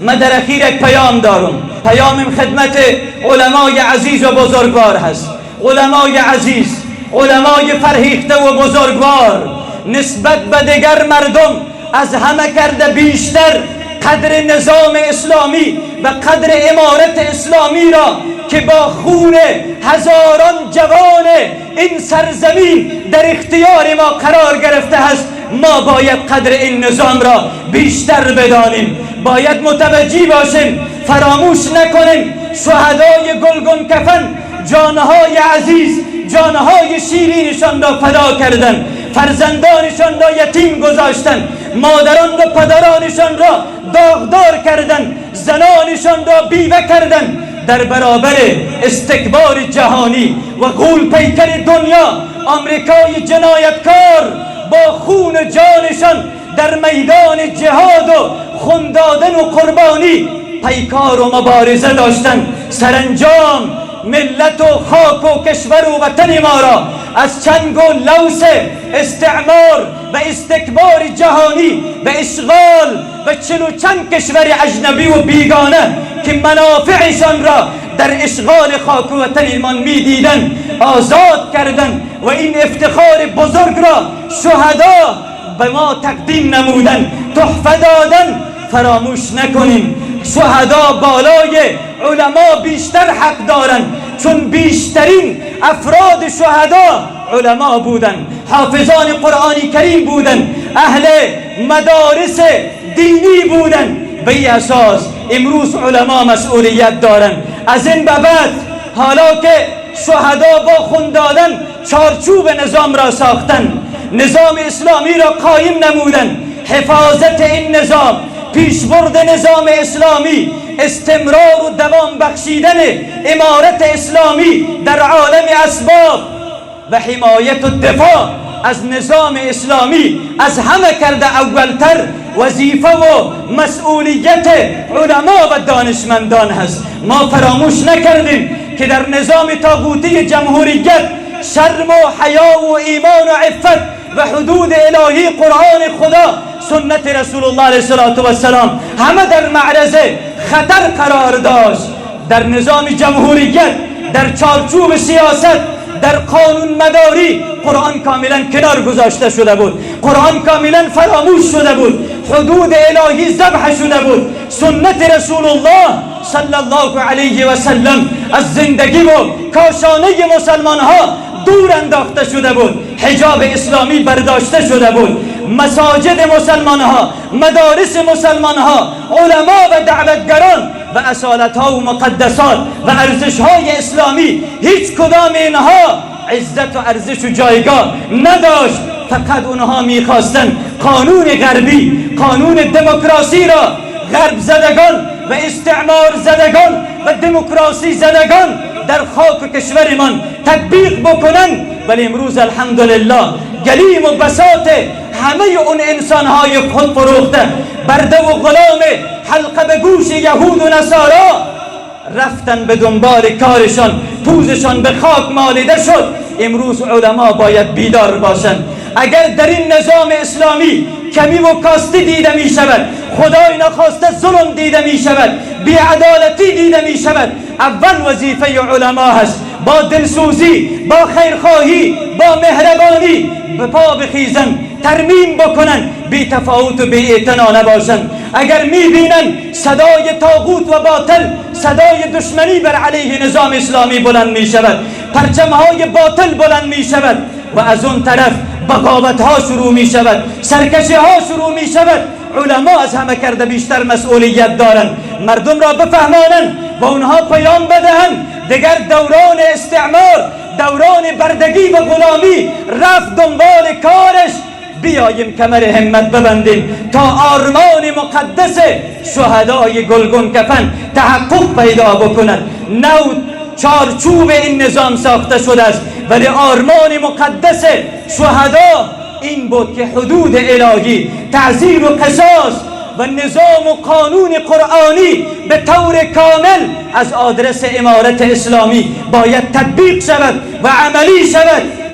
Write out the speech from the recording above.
من در اخیر یک پیام دارم. پیامم خدمت علمای عزیز و بزرگوار هست. علمای عزیز، علمای فرهیخته و بزرگوار، نسبت به دیگر مردم از همه کرده بیشتر قدر نظام اسلامی و قدر امارت اسلامی را که با خون هزاران جوان این سرزمین در اختیار ما قرار گرفته است، ما باید قدر این نظام را بیشتر بدانیم. باید متوجه باشیم، فراموش نکنیم شهدای گلگون کفن جانهای عزیز، جانهای شیرینشان را فدا کردند، فرزندانشان را یتیم گذاشتند، مادران و پدرانشان را داغدار کردند، زنانشان را بیوه کردند. در برابر استکبار جهانی و غول پیکر دنیا، آمریکای جنایتکار با خون جانشان در میدان جهاد و خون دادن و قربانی پیکار و مبارزه داشتند. سرانجام ملت و خاک و کشور و وطن ما را از چنگ و لوث استعمار و استکبار جهانی و اشغال و چند کشور اجنبی و بیگانه که منافعشان را در اشغال خاک و وطن ما میدیدن آزاد کردند و این افتخار بزرگ را شهدا به ما تقدیم نمودن، تحفه دادن. فراموش نکنیم شهدا بالای علما بیشتر حق دارند، چون بیشترین افراد شهدا علما بودند، حافظان قرآن کریم بودند، اهل مدارس دینی بودند. به این اساس امروز علما مسئولیت دارند. از این به بعد حالا که شهدا با خون دادن چارچوب نظام را ساختن، نظام اسلامی را قایم نمودن، حفاظت این نظام، پیشبرد نظام اسلامی، استمرار و دوام بخشیدن امارت اسلامی در عالم اسباب و حمایت و دفاع از نظام اسلامی از همه کرده اولتر وظیفه و مسئولیت علما و دانشمندان هست. ما فراموش نکردیم که در نظام طاغوتی جمهوریت شرم و حیا و ایمان و عفت و حدود الهی قرآن خدا، سنت رسول الله علیه السلام همه در معرض خطر قرار داشت. در نظام جمهوریت، در چارچوب سیاست، در قانون مداری قرآن کاملا کنار گذاشته شده بود، قرآن کاملا فراموش شده بود، حدود الهی ذبح شده بود، سنت رسول الله صلی الله علیه و سلم از زندگی و کاشانه مسلمان ها دور انداخته شده بود، حجاب اسلامی برداشته شده بود. مساجد مسلمان ها، مدارس مسلمان ها، علما و دعوتگران و اصالت ها و مقدسات و ارزش های اسلامی، هیچ کدام اینها عزت و ارزش و جایگاه نداشت. فقط اونها میخواستن قانون غربی، قانون دموکراسی را غرب زدگان و استعمار زدگان و دموکراسی زدگان در خاک و کشورمان تطبیق بکنن. ولی امروز الحمدلله گلیم و بساط همه اون انسانهای خود فروخته، برده و غلام حلقه به گوش یهود و نصارا رفتن به دنبال کارشان، پوزشان به خاک مالیده شد. امروز علما باید بیدار باشند. اگر در این نظام اسلامی کمی و کاستی دیده می شود، خدای نخواسته ظلم دیده می شود، بیعدالتی دیده می شود، اول وظیفه علما هست با دلسوزی، با خیرخواهی، با مهربانی به پا بخیزن، ترمیم بکنن، بی تفاوت و بی اعتنا نباشن. اگر میبینن صدای طاغوت و باطل، صدای دشمنی بر علیه نظام اسلامی بلند می شود، پرچمهای باطل بلند می شود و از اون طرف بغاوت ها شروع می شود، سرکشی ها شروع می شود، علما از همه کرده بیشتر مسئولیت دارند. مردم را بفهمانند و اونها پیام بدهند دیگر دوران استعمار، دوران بردگی و غلامی رفت دنبال کارش. بیاییم کمر همت ببندیم تا آرمان مقدس شهدای گلگون کفن تحقق پیدا بکند. نو چارچوب این نظام ساخته شده است، ولی آرمان مقدس شهدا این بود که حدود الهی، تعزیر و قصاص و نظام و قانون قرآنی به طور کامل از آدرس امارت اسلامی باید تطبیق شود و عملی شود.